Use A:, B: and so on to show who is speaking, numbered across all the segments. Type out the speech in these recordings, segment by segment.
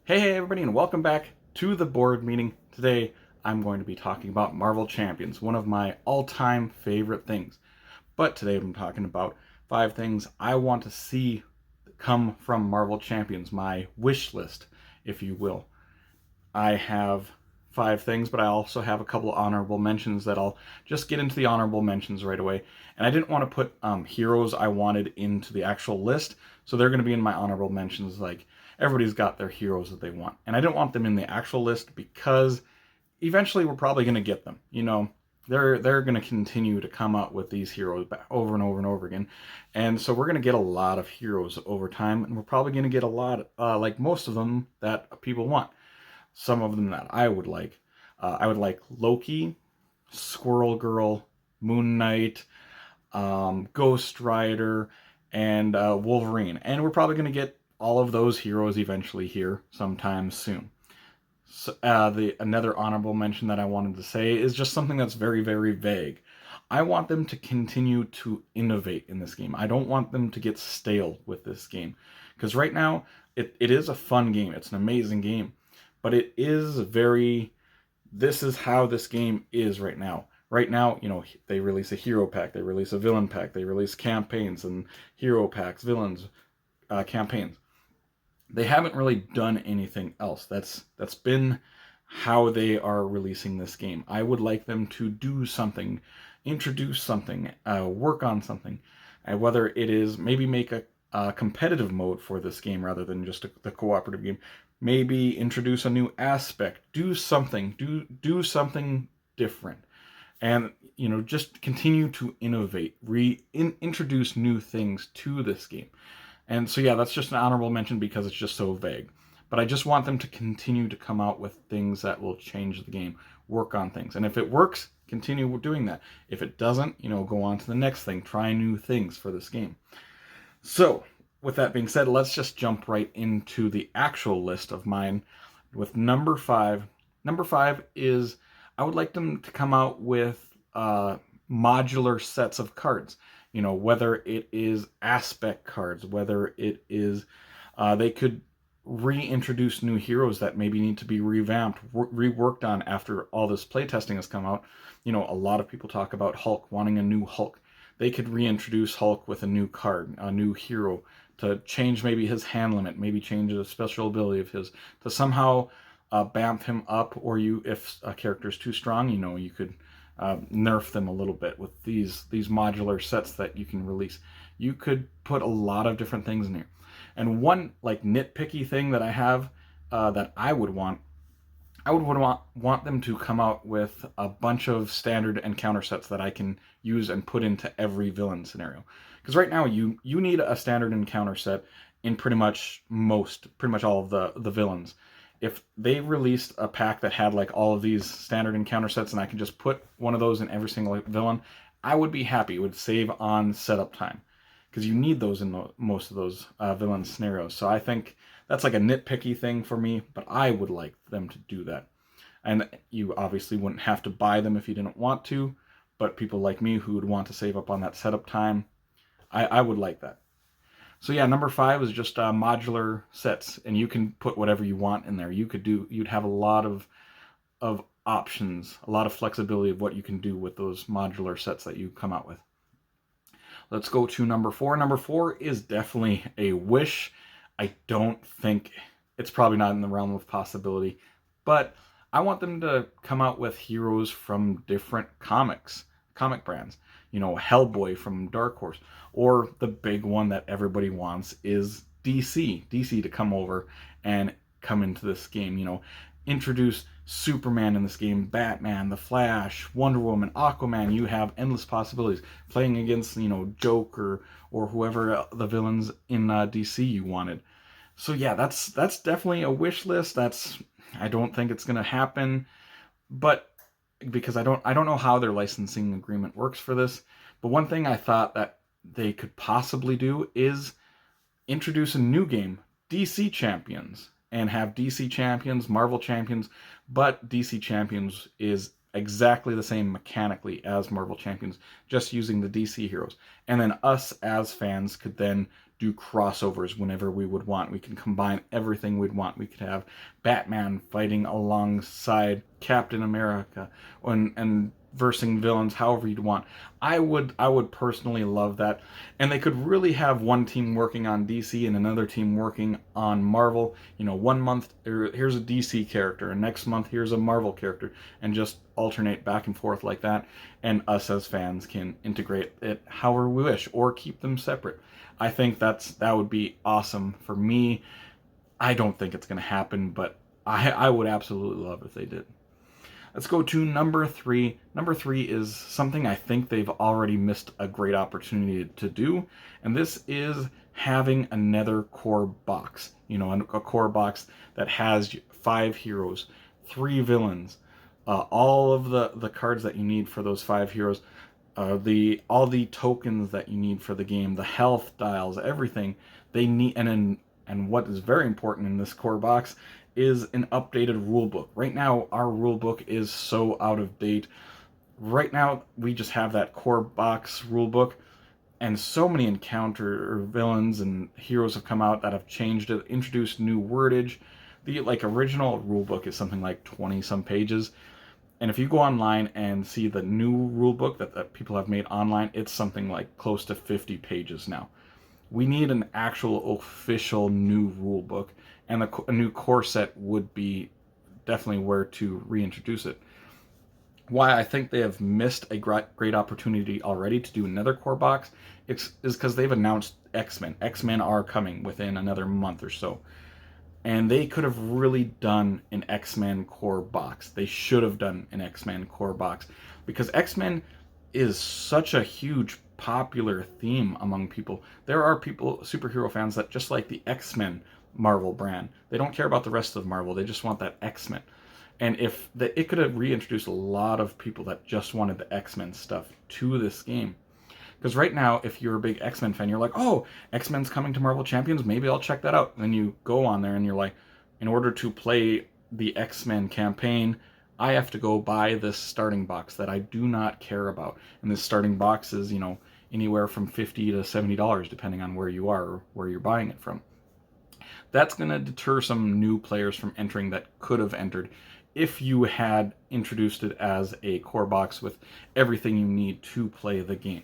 A: Hey everybody, and welcome back to the board meeting. Today I'm going to be talking about Marvel Champions, one of my all-time favorite things. But today I'm talking about 5 things I want to see come from Marvel Champions, my wish list, if you will. I have 5 things, but I also have a couple of honorable mentions that I'll just get into the honorable mentions right away. And I didn't want to put heroes I wanted into the actual list, so they're going to be in my honorable mentions. Like, everybody's got their heroes that they want. And I didn't want them in the actual list because eventually we're probably going to get them. They're going to continue to come out with these heroes over and over and over again. And so we're going to get a lot of heroes over time, and we're probably going to get a lot, like most of them, that people want. Some of them that I would like. I would like Loki, Squirrel Girl, Moon Knight, Ghost Rider, and Wolverine. And we're probably going to get all of those heroes eventually here sometime soon. So, another honorable mention that I wanted to say is just something that's very, very vague. I want them to continue to innovate in this game. I don't want them to get stale with this game. Because right now, it is a fun game. It's an amazing game. But it is very, this is how this game is right now. Right now, they release a hero pack, they release a villain pack, they release campaigns and hero packs, villains, campaigns. They haven't really done anything else. That's been how they are releasing this game. I would like them to do something, introduce something, work on something, whether it is maybe make a competitive mode for this game rather than just the cooperative game. Maybe introduce a new aspect. Do something. Do something different, and just continue to innovate. Introduce new things to this game. And so, yeah, that's just an honorable mention because it's just so vague. But I just want them to continue to come out with things that will change the game, work on things. And if it works, continue doing that. If it doesn't, go on to the next thing. Try new things for this game. So, with that being said, let's just jump right into the actual list of mine with number 5. Number 5 is I would like them to come out with modular sets of cards. Whether it is aspect cards, whether it is, they could reintroduce new heroes that maybe need to be revamped, reworked on after all this playtesting has come out. A lot of people talk about Hulk, wanting a new Hulk. They could reintroduce Hulk with a new card, a new hero, to change maybe his hand limit, maybe change a special ability of his, to somehow bamf him up, or if a character is too strong, you could nerf them a little bit with these modular sets that you can release. You could put a lot of different things in here. And one like nitpicky thing that I have that I would want them to come out with a bunch of standard and counter sets that I can use and put into every villain scenario. Because right now you need a standard and counter set in pretty much all of the villains. If they released a pack that had like all of these standard and counter sets and I could just put one of those in every single villain, I would be happy. It would save on setup time because you need those in most of those villain scenarios. So I think that's like a nitpicky thing for me, but I would like them to do that. And you obviously wouldn't have to buy them if you didn't want to, but people like me who would want to save up on that setup time, I would like that. So yeah, number 5 is just modular sets, and you can put whatever you want in there. You'd have a lot of options, a lot of flexibility of what you can do with those modular sets that you come out with. Let's go to number 4. Number 4 is definitely a wish. I don't think it's probably not in the realm of possibility, but I want them to come out with heroes from different comic brands. Hellboy from Dark Horse, or the big one that everybody wants is DC to come over and come into this game. Introduce Superman in this game, Batman, The Flash, Wonder Woman, Aquaman. You have endless possibilities playing against, Joker or whoever the villains in DC you wanted. So yeah, that's definitely a wish list. I don't think it's gonna happen, but because I don't know how their licensing agreement works for this. But one thing I thought that they could possibly do is introduce a new game, DC Champions, and have DC Champions, Marvel Champions, but DC Champions is exactly the same mechanically as Marvel Champions, just using the DC heroes. And then us as fans could then do crossovers whenever we would want. We can combine everything we'd want. We could have Batman fighting alongside Captain America and versing villains however you'd want. I would personally love that. And they could really have one team working on DC and another team working on Marvel. You know, one month here's a DC character and next month here's a Marvel character, and just alternate back and forth like that. And us as fans can integrate it however we wish or keep them separate. I think that would be awesome for me. I don't think it's going to happen, but I would absolutely love if they did. Let's go to number 3. Number 3 is something I think they've already missed a great opportunity to do, and this is having another core box. You know, a core box that has 5 heroes, 3 villains, all of the cards that you need for those 5 heroes, all the tokens that you need for the game, the health dials, everything they need, and what is very important in this core box is an updated rulebook. Right now, our rulebook is so out of date. Right now, we just have that core box rulebook, and so many encounter or villains and heroes have come out that have changed it, introduced new wordage. The original rulebook is something like 20 some pages. And if you go online and see the new rulebook that people have made online, it's something like close to 50 pages now. We need an actual official new rulebook, and a new core set would be definitely where to reintroduce it. Why I think they have missed a great opportunity already to do another core box is because they've announced X-Men. X-Men are coming within another month or so. And they could have really done an X-Men core box. They should have done an X-Men core box, because X-Men is such a huge popular theme among people. There are people, superhero fans, that just like the X-Men Marvel brand. They don't care about the rest of Marvel. They just want that X-Men. And it could have reintroduced a lot of people that just wanted the X-Men stuff to this game. Because right now, if you're a big X-Men fan, you're like, oh, X-Men's coming to Marvel Champions, maybe I'll check that out. And then you go on there and you're like, in order to play the X-Men campaign, I have to go buy this starting box that I do not care about. And this starting box is, you know, anywhere from $50 to $70, depending on where you are or where you're buying it from. That's going to deter some new players from entering that could have entered if you had introduced it as a core box with everything you need to play the game.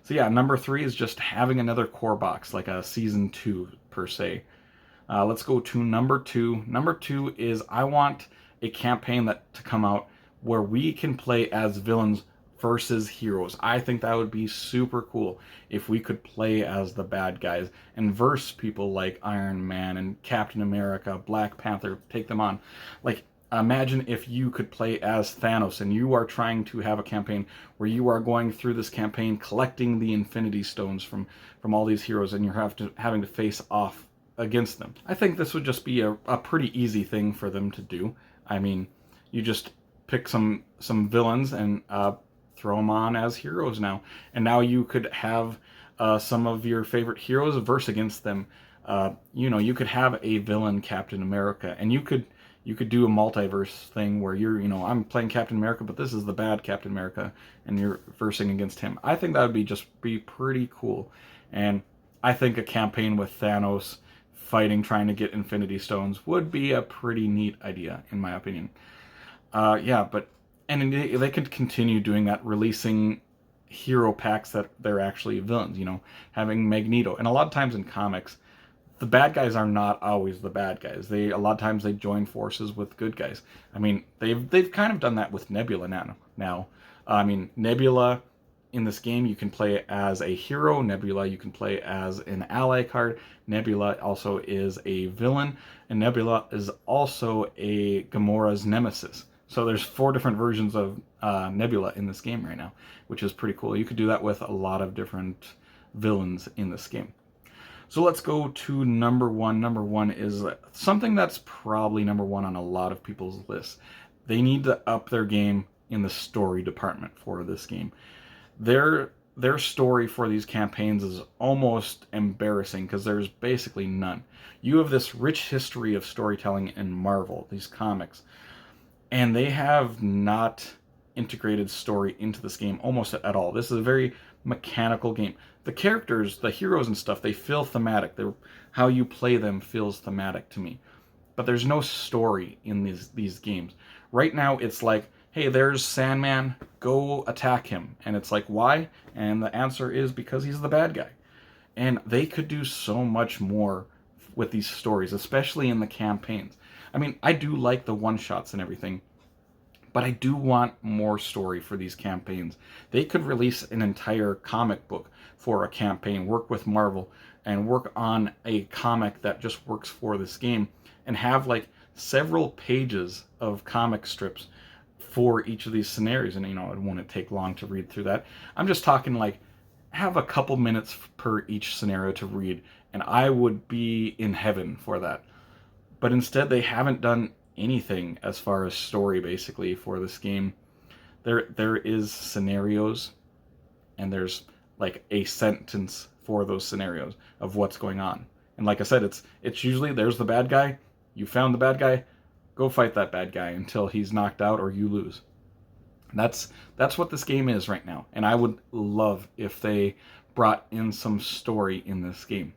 A: So yeah, number 3 is just having another core box, like a season 2 per se. Let's go to number 2. Number 2 is I want a campaign to come out where we can play as villains versus heroes. I think that would be super cool if we could play as the bad guys and verse people like Iron Man and Captain America, Black Panther, take them on. Like, imagine if you could play as Thanos and you are trying to have a campaign where you are going through this campaign collecting the Infinity Stones from all these heroes, and you're having to face off against them. I think this would just be a pretty easy thing for them to do. I mean, you just pick some villains and throw them on as heroes now. And now you could have some of your favorite heroes verse against them. You know, you could have a villain Captain America, and you could do a multiverse thing where you're, you know, I'm playing Captain America, but this is the bad Captain America, and you're versing against him. I think that would be pretty cool. And I think a campaign with Thanos fighting, trying to get Infinity Stones would be a pretty neat idea, in my opinion. And they could continue doing that, releasing hero packs that they're actually villains, you know, having Magneto. And a lot of times in comics, the bad guys are not always the bad guys. A lot of times they join forces with good guys. I mean, they've kind of done that with Nebula now. I mean, Nebula in this game, you can play as a hero. Nebula, you can play as an ally card. Nebula also is a villain, and Nebula is also a Gamora's nemesis. So there's 4 different versions of Nebula in this game right now, which is pretty cool. You could do that with a lot of different villains in this game. So let's go to number 1. Number 1 is something that's probably number 1 on a lot of people's lists. They need to up their game in the story department for this game. Their story for these campaigns is almost embarrassing because there's basically none. You have this rich history of storytelling in Marvel, these comics, and they have not integrated story into this game almost at all. This is a very mechanical game. The characters, the heroes and stuff, they feel thematic. How you play them feels thematic to me. But there's no story in these games. Right now, it's like, hey, there's Sandman, go attack him. And it's like, why? And the answer is because he's the bad guy. And they could do so much more with these stories, especially in the campaigns. I mean, I do like the one-shots and everything, but I do want more story for these campaigns. They could release an entire comic book for a campaign, work with Marvel, and work on a comic that just works for this game, and have like several pages of comic strips for each of these scenarios. And, it wouldn't take long to read through that. I'm just talking like, have a couple minutes per each scenario to read, and I would be in heaven for that. But instead, they haven't done anything as far as story, basically, for this game. There is scenarios, and there's like a sentence for those scenarios of what's going on. And like I said, it's usually, there's the bad guy, you found the bad guy, go fight that bad guy until he's knocked out or you lose. That's what this game is right now, and I would love if they brought in some story in this game.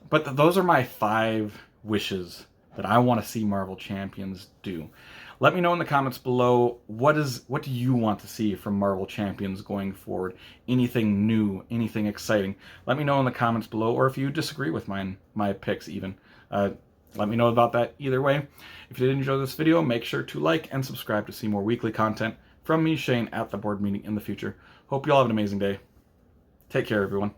A: But those are my 5 wishes that I want to see Marvel Champions do. Let me know in the comments below, what do you want to see from Marvel Champions going forward? Anything new, anything exciting? Let me know in the comments below, or if you disagree with my picks even. Let me know about that either way. If you did enjoy this video, make sure to like and subscribe to see more weekly content from me, Shane, at the board meeting in the future. Hope you all have an amazing day. Take care, everyone.